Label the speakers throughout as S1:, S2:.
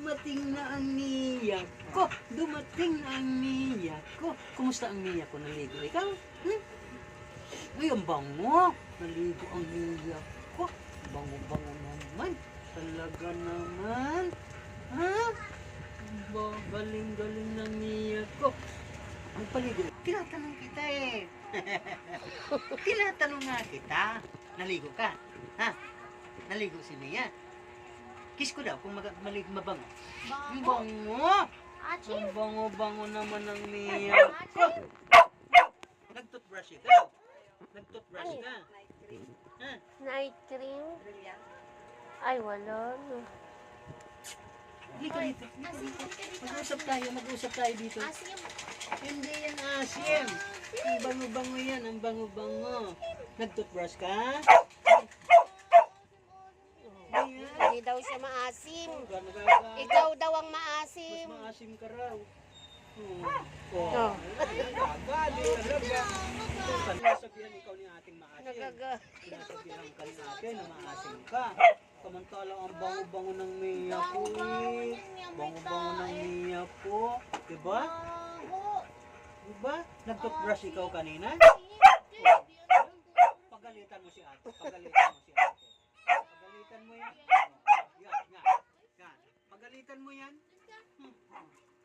S1: dumating na ang Mia ko. Dumating na ang Mia ko. Kumusta ang Mia ko? Naligo ikaw? Ay, ang bango. Naligo ang Mia ko. Bango-bango naman. Talaga naman. Ha? Galing-galing ng Mia ko. Ang paligo. Tinatanong kita eh. Tinatanong nga kita. Naligo ka? Ha? Naligo si Mia? Kiss ko daw kung maligo mabango. Ang bango! Ang bango-bango naman ng Mia ko. Nag-toothbrush ikaw? Nag-toothbrush ka? Ha?
S2: Night cream? Ay, wala. No.
S1: Hindi ka dito. Mag-usap tayo dito. Hindi yan asim. Ang bango-bango yan, ang bango-bango. Nag-toothbrush ka?
S2: Hindi daw siya maasim.
S1: Gano'n ka?
S2: Ikaw daw ang
S1: Mas
S2: maasim.
S1: maasim ka raw.
S2: Oh.
S1: Galing talaga. Sinasabihan ikaw ni ating maasim.
S2: Nagaga.
S1: Sinasabihan ka ni ate na maasim ka. Samantalang ang bango-bango ng Mia ko eh. Bango-bango ng Mia ko. Diba? Diba? Nag-toothbrush ikaw kanina? Pagalitan mo si ate. Pagalitan mo si ate. Pagalitan mo yan. Yan, yan. Yan. Pagalitan mo yan.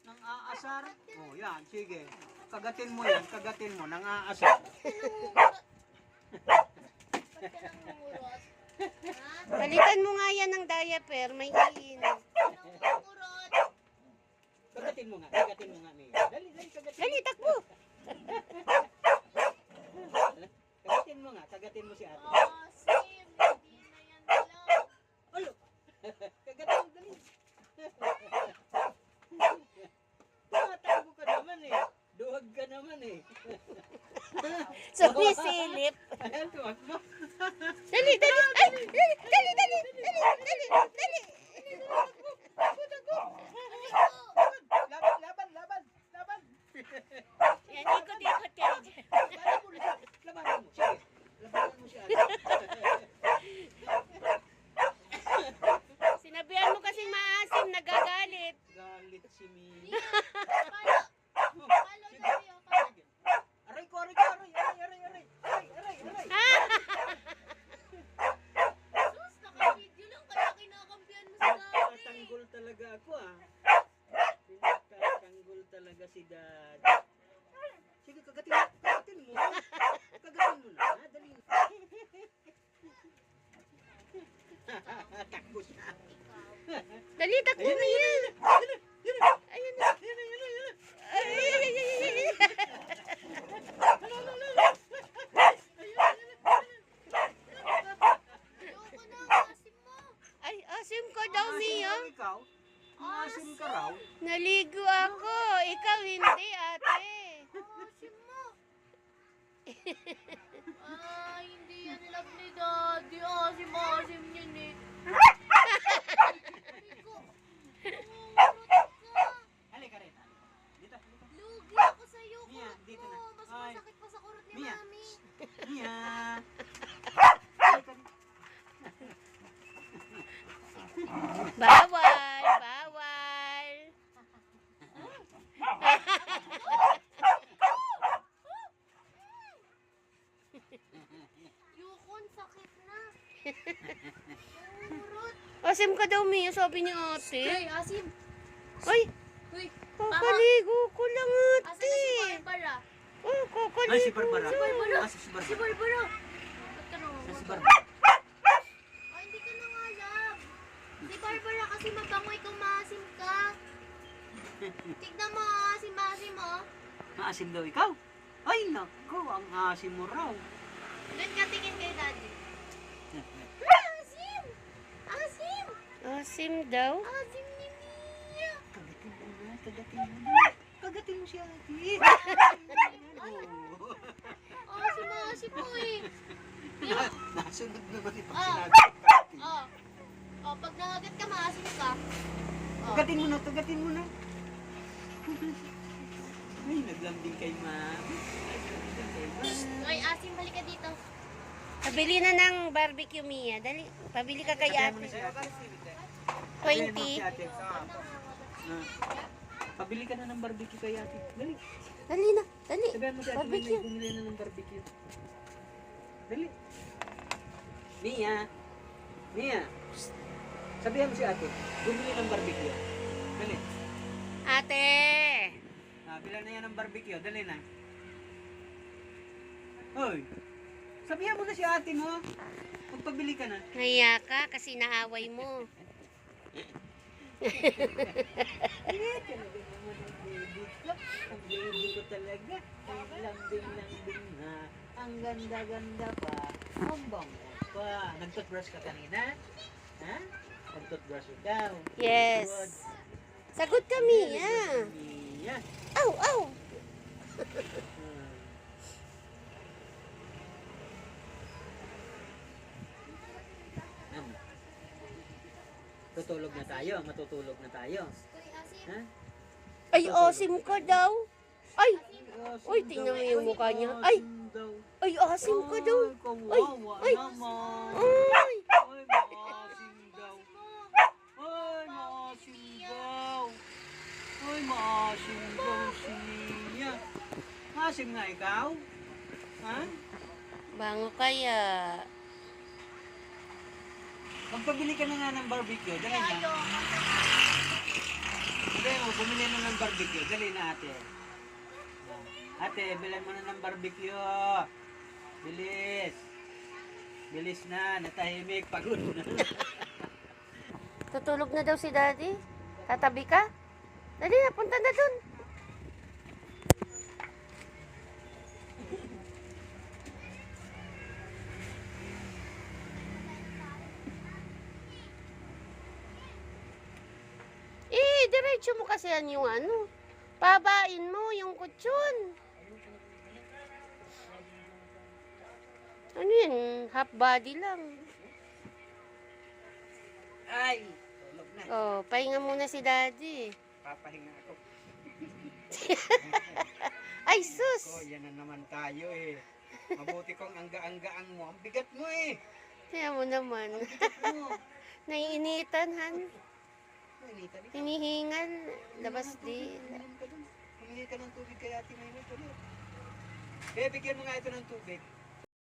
S1: Nang aasar. Oh, yan. Sige. Kagatin mo yan. Kagatin mo. Nang aasar.
S2: Balikan mo nga yan ng diaper. May iinom.
S1: Kagatin mo nga. Kagatin mo nga, Mia. Dali, dali. Kagatin.
S2: Dali, takbo.
S1: Kagatin mo nga. Kagatin mo si ate. Alo. Kagatin mo. Dali. Tumatakbo ka naman eh. Duwag ka naman eh.
S2: Sumisilip.
S1: Ayan, tumakbo.
S2: Dali, dali. Ay, dali, dali, dali. Dali, dali, dali.
S1: Laban, laban, laban, laban.
S2: Yan, ikot-ikot ka rin dyan.
S1: Labanan mo. Sige. Labanan mo si ate.
S2: Sinabihan mo kasing maasim, nagagalit.
S1: Galit si Mia. Aray ko, aray ko, aray, aray, aray, aray, aray, aray, aray.
S3: Sus, naka-video lang kaya kinakampihan mo si daddy.
S1: Pinagtatanggol talaga ako ah. Pinagtatanggol talaga si dad. Sige, kagatin mo. Kagatin mo. Kagatin mo na. Dali. Takbo siya.
S2: Dali, takbo mo yan. Ayun na. Ay, ay, ay, ay, ay.
S3: Ayoko na, asim mo.
S2: Ay, asim ko daw, Mia.
S1: Ikaw? Maasim ka raw?
S2: Naligo ako. Ikaw hindi, ate.
S3: Asim mo. Ay, hindi yan love ni daddy. Asim yun eh. Sabi ko, umurot ka.
S1: Halika rin. Dito, dito.
S3: Lugi ako sa'yo,
S1: Mia,
S3: kurot
S1: dito
S3: mo.
S1: na.
S3: Mas
S1: Ay.
S3: masakit pa sa kurot ni
S1: Mia.
S3: mami.
S1: Mia. Halika rin.
S2: Bawal, bawal.
S3: Yukon, sakit na. Umurot.
S2: Asim ka daw, Mia, sabi ni ate.
S3: Ay, asim.
S2: Ay,
S3: Uy,
S2: kakaligo ko lang,
S3: asa na
S2: ate.
S3: si Barbara?
S2: Oh, kakaligo.
S1: Ay, si Barbara.
S3: Si Barbara.
S1: Ah, si Barbara.
S3: Si Barbara. Ba't ka nang
S1: Si
S3: umurot?
S1: Barbara.
S3: Ay, hindi ka na nga alam. Si Barbara kasi mabango ikaw maasim ka. Tignan mo, asim-asim mo.
S1: Maasim daw ikaw? Ay, naku, ang asim mo raw.
S3: Doon ka tingin kay daddy. Asim! Asim!
S2: Asim daw.
S3: Asim ni Mia!
S1: Kagatin mo na, kagatin mo na. Kagatin mo si ate.
S3: Asim-asim mo eh.
S1: Nasunod naman ipag
S3: Ah.
S1: sinabi ko ate.
S3: Oh. Oh, pag nangagat ka, maasim ka. Oh.
S1: Kagatin mo na, kagatin mo na. Ay, naglambing kay mami. Ay, naglambing kay mami.
S3: Ay, asim, balik ka dito.
S2: Pabili na ng barbecue, Mia. Dali, pabili ka kay
S1: Kagatin mo
S2: ate.
S1: na si ate. Sabihan mo
S2: 20.
S1: si ate. Pabili ka na ng barbecue kay ate. Dali.
S2: Dali na, dali.
S1: Sabihan mo si ate may
S2: Barbecue.
S1: bumili na ng barbecue. Dali. Mia. Mia. Sabihan mo si ate, bumili ng barbecue. Dali.
S2: Ate!
S1: Bilan na yan ng barbecue. Dali na. Hoy. Sabihan mo na si ate mo. Magpabili ka na.
S2: Naiya ka kasi naaway mo.
S1: Talaga naman ang baby ko. Ang baby ko talaga. Ang lambing-lambing na. Ang ganda-ganda pa. Ang bango pa. Nag-toothbrush ka kanina? Ha? Nag-toothbrush ikaw?
S2: Yes.
S1: Good.
S2: Sagot kami, ha?
S1: Mia.
S2: Aw, aw.
S1: Ano? Tutulog na tayo. Matutulog na tayo.
S3: Uy, asin.
S1: Ha?
S2: Ay, asim ka daw. Ay,
S1: Asim
S2: Uy, tingnan
S1: daw.
S2: mo yung mukha niya. Ay.
S1: Asim daw.
S2: ay, asim ka daw.
S1: Ay, kawawa
S2: ay.
S1: naman.
S2: Ay,
S1: Ay, maasim daw. Ay, maasim daw. Ay, maasim daw si Mia. Maasim nga ikaw? Ha?
S2: bango kaya.
S1: Magpabili ka na nga ng barbecue. Dali na. Dali mo, bumili na ng barbecue. Dali na ate. Ate, bilan mo na ng barbecue. Bilis. Bilis na, natahimik, pagod na.
S2: Tutulog na daw si daddy. Tatabi ka? Dali na, punta na dun. Diretso mo kasi yan yung ano. Pabain mo yung kutsyon. Ano yan? Half body lang.
S1: Ay, tulog na.
S2: Oh, pahinga muna si daddy.
S1: Papahinga ako.
S2: Ay, sus!
S1: Ko, yan na naman tayo eh. Mabuti kong angga-anggaang mo. Ang bigat mo eh.
S2: Kaya mo naman.
S1: Ang bigat mo.
S2: Naiinitan, han.
S1: Mainita rin.
S2: Hinihingal. Labas din.
S1: Humingi ka ng tubig kay Ate Maynard ulit. Kaya bigyan mo nga ito ng tubig.